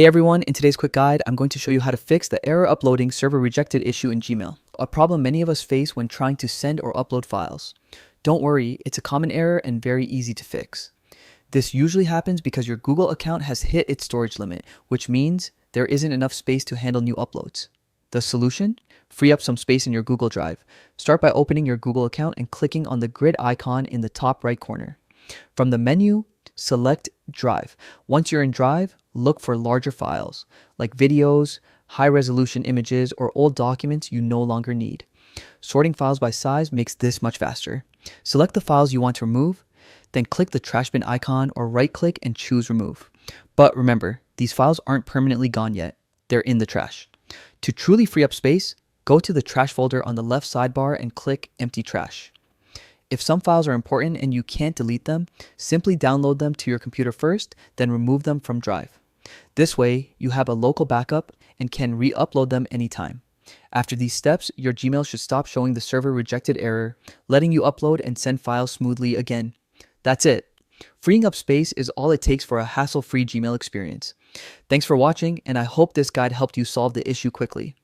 Hey everyone, in today's quick guide, I'm going to show you how to fix the error uploading server rejected issue in Gmail, a problem many of us face when trying to send or upload files. Don't worry, it's a common error and very easy to fix. This usually happens because your Google account has hit its storage limit, which means there isn't enough space to handle new uploads. The solution? Free up some space in your Google Drive. Start by opening your Google account and clicking on the grid icon in the top right corner. From the menu, select Drive. Once you're in Drive, look for larger files, like videos, high-resolution images, or old documents you no longer need. Sorting files by size makes this much faster. Select the files you want to remove, then click the trash bin icon or right-click and choose Remove. But remember, these files aren't permanently gone yet. They're in the trash. To truly free up space, go to the trash folder on the left sidebar and click Empty Trash. If some files are important and you can't delete them, simply download them to your computer first, then remove them from Drive. This way, you have a local backup and can re-upload them anytime. After these steps, your Gmail should stop showing the server rejected error, letting you upload and send files smoothly again. That's it. Freeing up space is all it takes for a hassle-free Gmail experience. Thanks for watching, and I hope this guide helped you solve the issue quickly.